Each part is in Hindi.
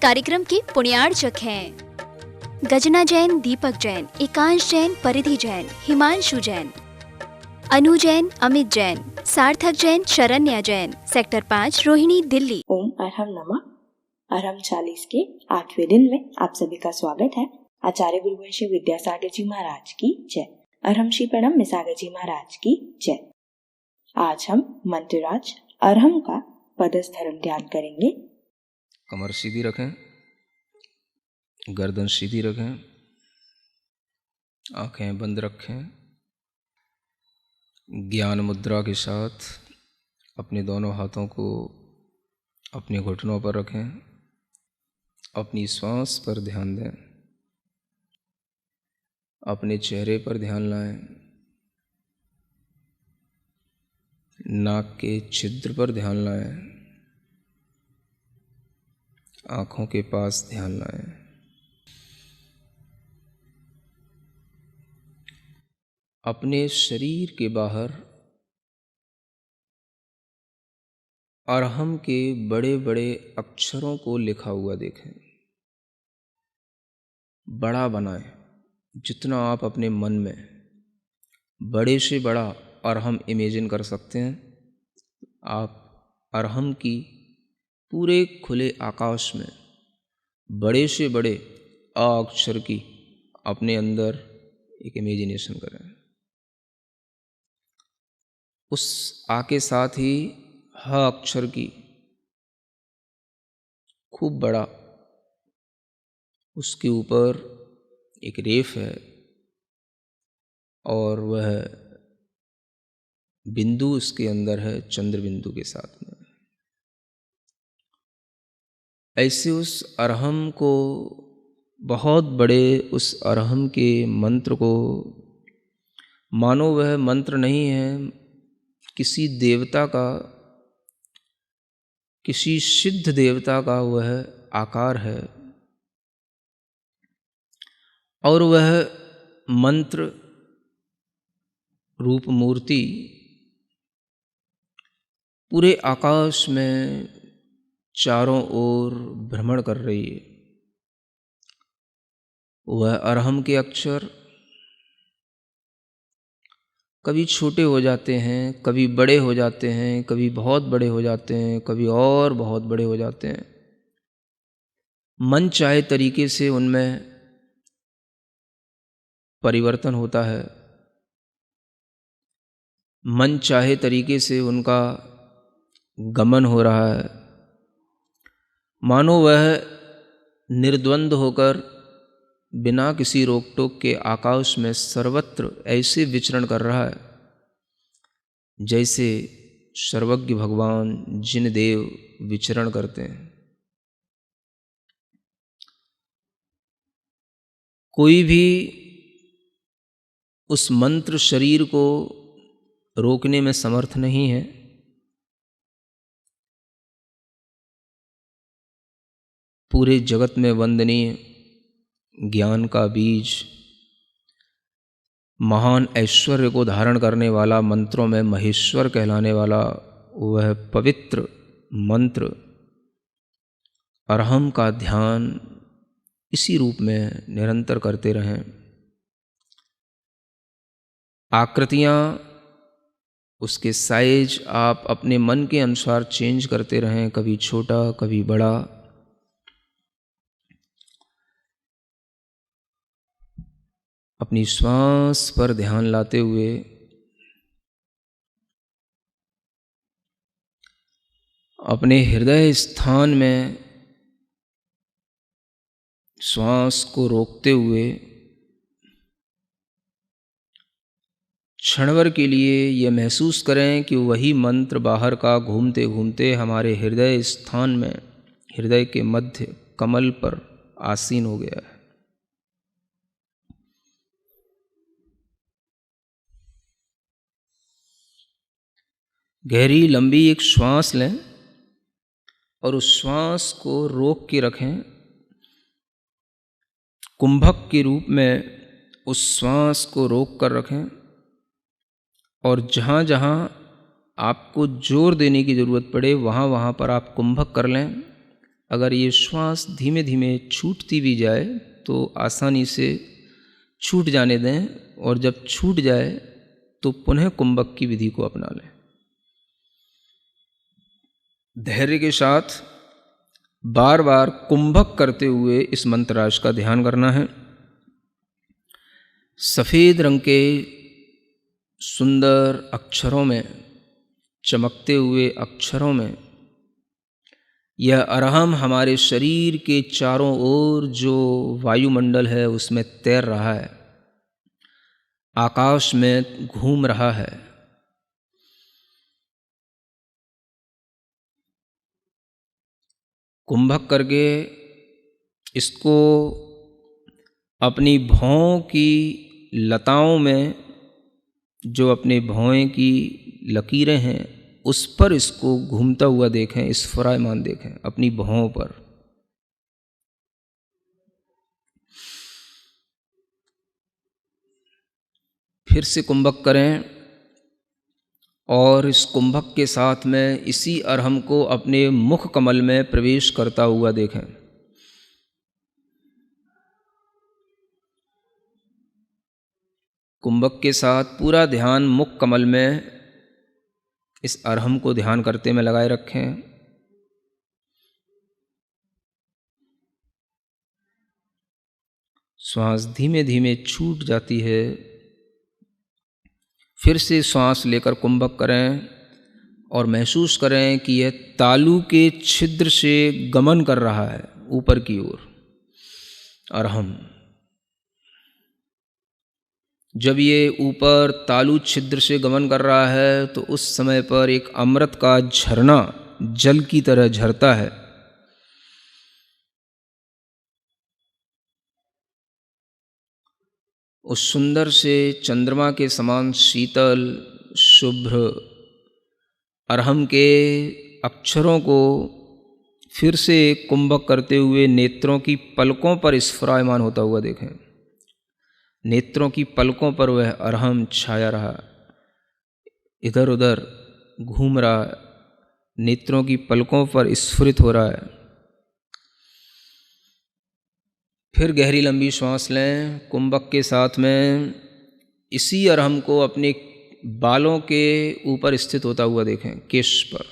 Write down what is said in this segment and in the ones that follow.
कार्यक्रम के पुण्यार्चक हैं गजना जैन, दीपक जैन, एकांश जैन, परिधि जैन, हिमांशु जैन, अनु जैन, अमित जैन, सार्थक जैन, शरण्या जैन, सेक्टर 5, रोहिणी, दिल्ली। ओम अरहम नमः। अरहम 40 के 8वें दिन में आप सभी का स्वागत है। आचार्य गुरुवंशी विद्यासागर जी महाराज की जय। अरहम श्री प्रणम मिसागर जी महाराज की जय। आज हम मंत्रराज अरहम का पदस्थरण ध्यान करेंगे। कमर सीधी रखें, गर्दन सीधी रखें, आंखें बंद रखें। ज्ञान मुद्रा के साथ अपने दोनों हाथों को अपने घुटनों पर रखें। अपनी श्वास पर ध्यान दें, अपने चेहरे पर ध्यान लाएं, नाक के छिद्र पर ध्यान लाएं, आँखों के पास ध्यान लाएं। अपने शरीर के बाहर अरहम के बड़े बड़े अक्षरों को लिखा हुआ देखें। बड़ा बनाएं, जितना आप अपने मन में बड़े से बड़ा अरहम इमेजिन कर सकते हैं। आप अरहम की पूरे खुले आकाश में बड़े से बड़े अ अक्षर की अपने अंदर एक इमेजिनेशन करें। उस आ के साथ ही ह अक्षर की खूब बड़ा, उसके ऊपर एक रेफ है और वह बिंदु उसके अंदर है, चंद्र बिंदु के साथ में। ऐसे उस अरहम को, बहुत बड़े उस अरहम के मंत्र को, मानो वह मंत्र नहीं है, किसी देवता का, किसी सिद्ध देवता का वह आकार है और वह मंत्र रूप मूर्ति पूरे आकाश में चारों ओर भ्रमण कर रही है। वह अरहम के अक्षर कभी छोटे हो जाते हैं, कभी बड़े हो जाते हैं, कभी बहुत बड़े हो जाते हैं, कभी और बहुत बड़े हो जाते हैं। मन चाहे तरीके से उनमें परिवर्तन होता है, मन चाहे तरीके से उनका गमन हो रहा है, मानो वह निर्द्वंद होकर बिना किसी रोक टोक के आकाश में सर्वत्र ऐसे विचरण कर रहा है जैसे सर्वज्ञ भगवान जिन देव विचरण करते हैं। कोई भी उस मंत्र शरीर को रोकने में समर्थ नहीं है। पूरे जगत में वंदनीय ज्ञान का बीज, महान ऐश्वर्य को धारण करने वाला, मंत्रों में महेश्वर कहलाने वाला वह पवित्र मंत्र अरहम का ध्यान इसी रूप में निरंतर करते रहें। आकृतियाँ, उसके साइज आप अपने मन के अनुसार चेंज करते रहें, कभी छोटा कभी बड़ा। अपनी श्वास पर ध्यान लाते हुए अपने हृदय स्थान में श्वास को रोकते हुए क्षणभर के लिए यह महसूस करें कि वही मंत्र बाहर का घूमते घूमते हमारे हृदय स्थान में, हृदय के मध्य कमल पर आसीन हो गया है। गहरी लंबी एक श्वास लें और उस श्वास को रोक के रखें। कुंभक के रूप में उस श्वास को रोक कर रखें और जहाँ जहाँ आपको जोर देने की ज़रूरत पड़े वहाँ वहाँ पर आप कुंभक कर लें अगर ये श्वास धीमे धीमे छूटती भी जाए तो आसानी से छूट जाने दें, और जब छूट जाए तो पुनः कुंभक की विधि को अपना लें। धैर्य के साथ बार बार कुंभक करते हुए इस मंत्रराज का ध्यान करना है। सफ़ेद रंग के सुंदर अक्षरों में, चमकते हुए अक्षरों में यह अरहम हमारे शरीर के चारों ओर जो वायुमंडल है उसमें तैर रहा है, आकाश में घूम रहा है। कुंभक करके इसको अपनी भौं की लताओं में, जो अपने भौं की लकीरें हैं उस पर इसको घूमता हुआ देखें, स्फुरायमान देखें अपनी भौं पर। फिर से कुंभक करें और इस कुंभक के साथ में इसी अरहम को अपने मुख कमल में प्रवेश करता हुआ देखें। कुंभक के साथ पूरा ध्यान मुख कमल में इस अरहम को ध्यान करते में लगाए रखें। श्वास धीमे धीमे छूट जाती है। फिर से श्वास लेकर कुंभक करें और महसूस करें कि यह तालू के छिद्र से गमन कर रहा है ऊपर की ओर अरहम। जब ये ऊपर तालु छिद्र से गमन कर रहा है तो उस समय पर एक अमृत का झरना जल की तरह झरता है। उस सुंदर से चंद्रमा के समान शीतल शुभ्र अरहम के अक्षरों को फिर से कुंभक करते हुए नेत्रों की पलकों पर स्फुरायमान होता हुआ देखें। नेत्रों की पलकों पर वह अरहम छाया रहा, इधर उधर घूम रहा, नेत्रों की पलकों पर स्फुरित हो रहा है। फिर गहरी लंबी श्वास लें। कुंभक के साथ में इसी अरहम को अपने बालों के ऊपर स्थित होता हुआ देखें, केश पर।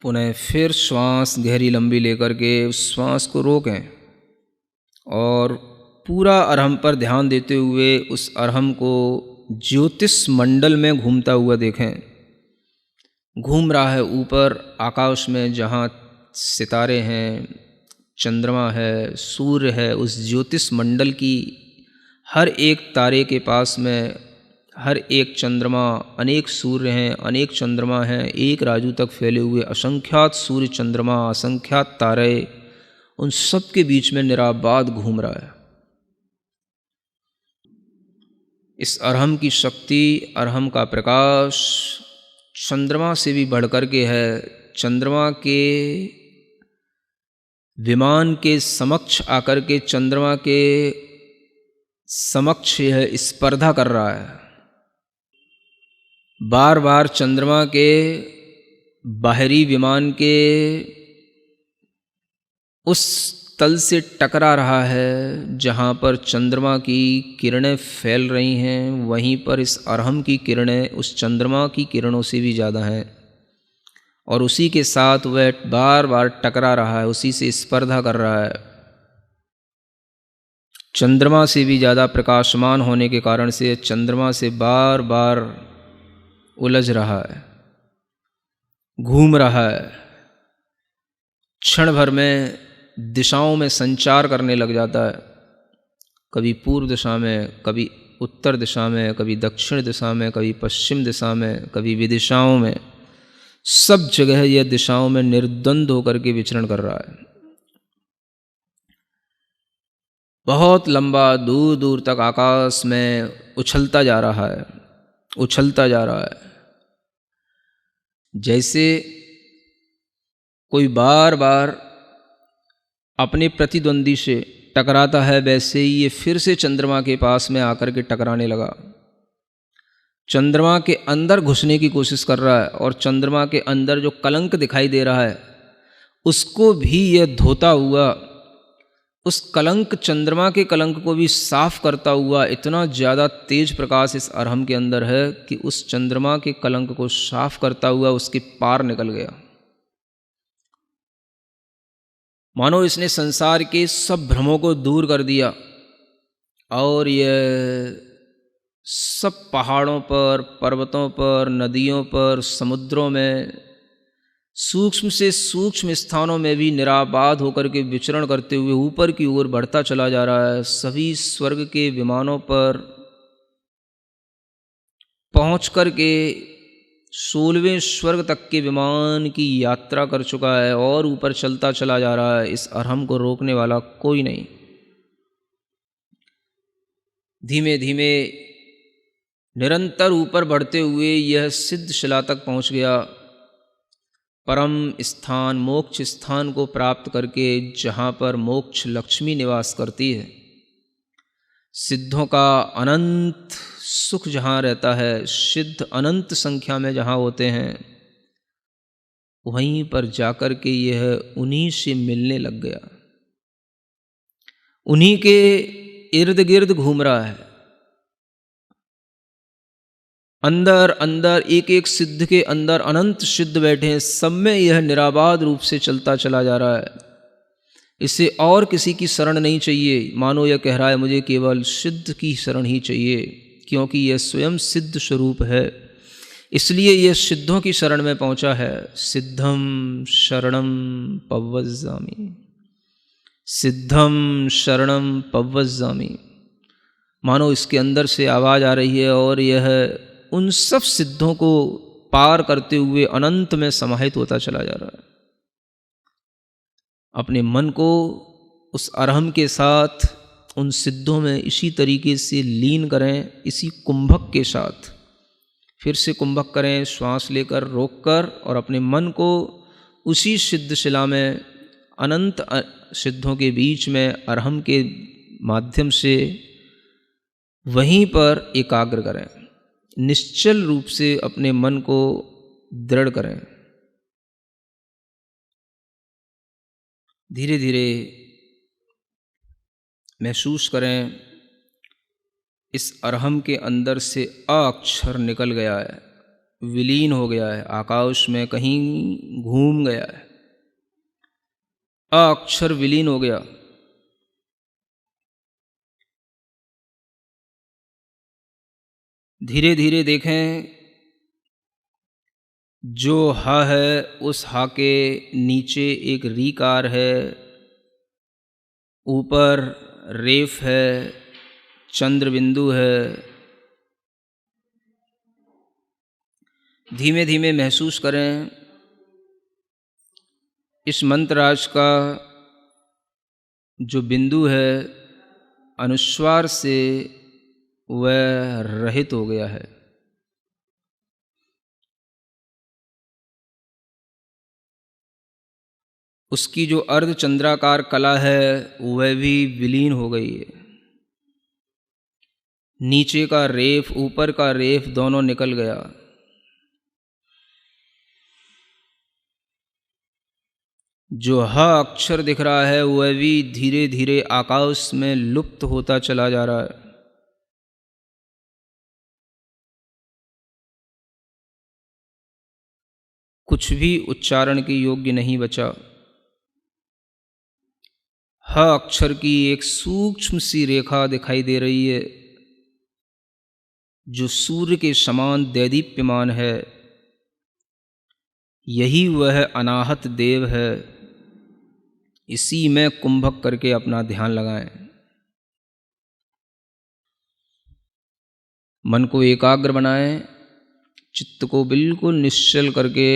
पुनः फिर श्वास गहरी लंबी लेकर के उस श्वास को रोकें और पूरा अरहम पर ध्यान देते हुए उस अरहम को ज्योतिष मंडल में घूमता हुआ देखें। घूम रहा है ऊपर आकाश में, जहाँ सितारे हैं, चंद्रमा है, सूर्य है, उस ज्योतिष मंडल की हर एक तारे के पास में हर एक चंद्रमा, अनेक सूर्य हैं, अनेक चंद्रमा हैं, एक राजू तक फैले हुए असंख्यात सूर्य चंद्रमा, असंख्यात तारे, उन सब के बीच में निराबाद घूम रहा है। इस अरहम की शक्ति, अरहम का प्रकाश चंद्रमा से भी बढ़कर के है। चंद्रमा के विमान के समक्ष आकर के चंद्रमा के समक्ष यह स्पर्धा कर रहा है। बार बार चंद्रमा के बाहरी विमान के उस तल से टकरा रहा है जहाँ पर चंद्रमा की किरणें फैल रही हैं, वहीं पर इस अरहम की किरणें उस चंद्रमा की किरणों से भी ज़्यादा हैं और उसी के साथ वह बार बार टकरा रहा है, उसी से स्पर्धा कर रहा है। चंद्रमा से भी ज़्यादा प्रकाशमान होने के कारण से चंद्रमा से बार बार उलझ रहा है, घूम रहा है। क्षण भर में दिशाओं में संचार करने लग जाता है, कभी पूर्व दिशा में, कभी उत्तर दिशा में, कभी दक्षिण दिशा में, कभी पश्चिम दिशा में, कभी विदिशाओं में। सब जगह यह दिशाओं में निर्द्वंद होकर के विचरण कर रहा है। बहुत लंबा दूर दूर तक आकाश में उछलता जा रहा है, उछलता जा रहा है। जैसे कोई बार बार अपने प्रतिद्वंदी से टकराता है, वैसे ही ये फिर से चंद्रमा के पास में आकर के टकराने लगा। चंद्रमा के अंदर घुसने की कोशिश कर रहा है और चंद्रमा के अंदर जो कलंक दिखाई दे रहा है उसको भी यह धोता हुआ, उस कलंक, चंद्रमा के कलंक को भी साफ करता हुआ इतना ज़्यादा तेज प्रकाश इस अरहम के अंदर है कि उस चंद्रमा के कलंक को साफ करता हुआ उसके पार निकल गया। मानो इसने संसार के सब भ्रमों को दूर कर दिया और यह सब पहाड़ों पर, पर्वतों पर, नदियों पर, समुद्रों में, सूक्ष्म से सूक्ष्म स्थानों में भी निराबाद होकर के विचरण करते हुए ऊपर की ओर बढ़ता चला जा रहा है। सभी स्वर्ग के विमानों पर पहुंच कर के 16वें स्वर्ग तक के विमान की यात्रा कर चुका है और ऊपर चलता चला जा रहा है। इस अरहम को रोकने वाला कोई नहीं। धीमे धीमे निरंतर ऊपर बढ़ते हुए यह सिद्ध शिला तक पहुंच गया, परम स्थान, मोक्ष स्थान को प्राप्त करके, जहाँ पर मोक्ष लक्ष्मी निवास करती है। सिद्धों का अनंत सुख जहाँ रहता है, सिद्ध अनंत संख्या में जहाँ होते हैं, वहीं पर जाकर के यह उन्हीं से मिलने लग गया, उन्हीं के इर्द गिर्द घूम रहा है। अंदर अंदर एक एक सिद्ध के अंदर अनंत सिद्ध बैठे हैं, सब में यह निराबाद रूप से चलता चला जा रहा है। इसे और किसी की शरण नहीं चाहिए। मानो यह कह रहा है मुझे केवल सिद्ध की शरण ही चाहिए, क्योंकि यह स्वयं सिद्ध स्वरूप है, इसलिए यह सिद्धों की शरण में पहुंचा है। सिद्धम शरणम पव्वज्जामि, सिद्धम शरणम पव्वज्जामि। मानो इसके अंदर से आवाज़ आ रही है और यह उन सब सिद्धों को पार करते हुए अनंत में समाहित होता चला जा रहा है। अपने मन को उस अरहम के साथ उन सिद्धों में इसी तरीके से लीन करें, इसी कुंभक के साथ। फिर से कुंभक करें, श्वास लेकर, रोककर, और अपने मन को उसी सिद्ध शिला में, अनंत सिद्धों के बीच में, अरहम के माध्यम से वहीं पर एकाग्र करें। निश्चल रूप से अपने मन को दृढ़ करें। धीरे धीरे महसूस करें इस अरहम के अंदर से अ अक्षर निकल गया है, विलीन हो गया है, आकाश में कहीं घूम गया है। अ अक्षर विलीन हो गया। धीरे धीरे देखें, जो हा है उस हा के नीचे एक रीकार है, ऊपर रेफ है, चंद्र बिंदु है। धीमे धीमे महसूस करें इस मंत्रराज का जो बिंदु है, अनुस्वार से वह रहित हो गया है। उसकी जो अर्धचंद्राकार कला है वह भी विलीन हो गई है। नीचे का रेफ, ऊपर का रेफ दोनों निकल गया। जो ह अक्षर दिख रहा है वह भी धीरे धीरे आकाश में लुप्त होता चला जा रहा है। कुछ भी उच्चारण के योग्य नहीं बचा। ह अक्षर की एक सूक्ष्म सी रेखा दिखाई दे रही है, जो सूर्य के समान दैदीप्यमान है। यही वह अनाहत देव है। इसी में कुंभक करके अपना ध्यान लगाएं। मन को एकाग्र बनाएं, चित्त को बिल्कुल निश्चल करके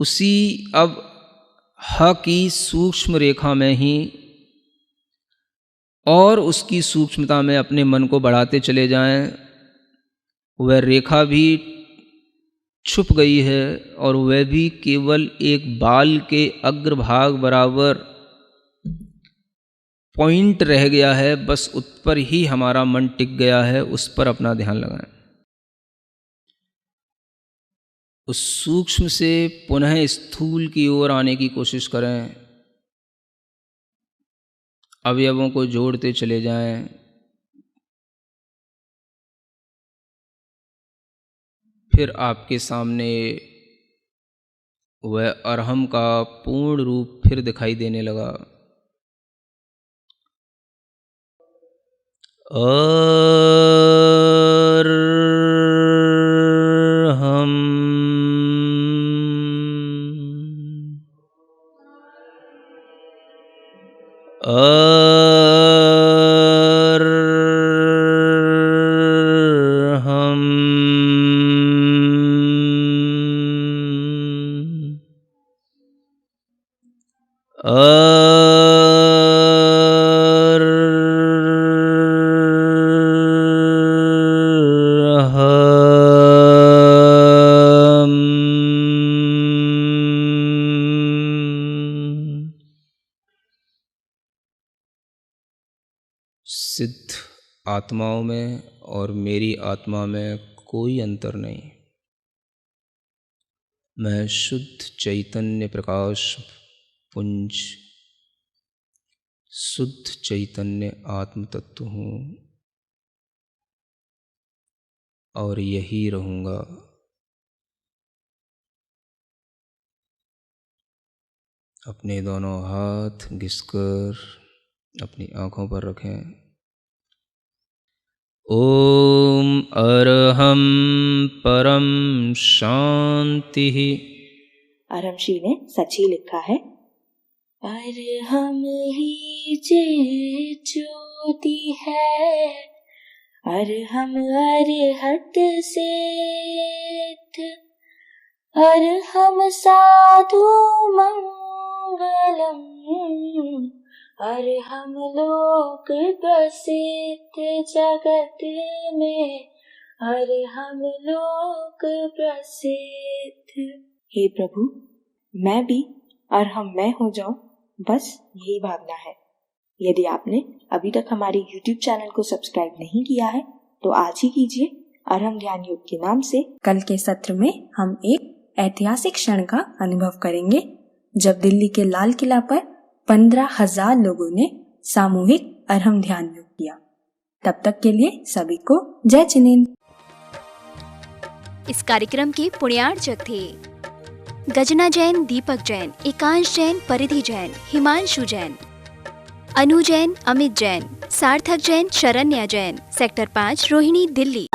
उसी अब ह की सूक्ष्म रेखा में ही और उसकी सूक्ष्मता में अपने मन को बढ़ाते चले जाएं। वह रेखा भी छुप गई है और वह भी केवल एक बाल के अग्रभाग बराबर पॉइंट रह गया है। बस उस पर ही हमारा मन टिक गया है, उस पर अपना ध्यान लगाएं। उस सूक्ष्म से पुनः स्थूल की ओर आने की कोशिश करें। अवयवों को जोड़ते चले जाएं। फिर आपके सामने वह अरहम का पूर्ण रूप फिर दिखाई देने लगा। अरहम अरहम सिद्ध आत्माओं में और मेरी आत्मा में कोई अंतर नहीं। मैं शुद्ध चैतन्य प्रकाश पुंज, शुद्ध चैतन्य आत्म तत्व हूँ और यही रहूँगा। अपने दोनों हाथ घिसकर अपनी आँखों पर रखें। ओम अरहम परम शांति। अरहमशी ने सच ही लिखा है। अरहम ही जे ज्योति है, अरहम अरहत सिद्ध, अरहम साधु मंगलम, अरहम लोक प्रसिद्ध जगत में, अरहम लोक प्रसिद्ध। हे प्रभु, मैं भी अरहम मैं हो जाऊं, बस यही भावना है। यदि आपने अभी तक हमारे YouTube चैनल को सब्सक्राइब नहीं किया है तो आज ही कीजिए। अरहम ध्यान योग के नाम से कल के सत्र में हम एक ऐतिहासिक क्षण का अनुभव करेंगे, जब दिल्ली के लाल किला पर 15,000 लोगों ने सामूहिक अरहम ध्यान योग किया। तब तक के लिए सभी को जय जिनेंद्र। इस कार्यक्रम के पुण्यार्चक थे गजना जैन, दीपक जैन, एकांश जैन, परिधि जैन, हिमांशु जैन, अनु जैन, अमित जैन, सार्थक जैन, शरण्या जैन, सेक्टर 5, रोहिणी, दिल्ली।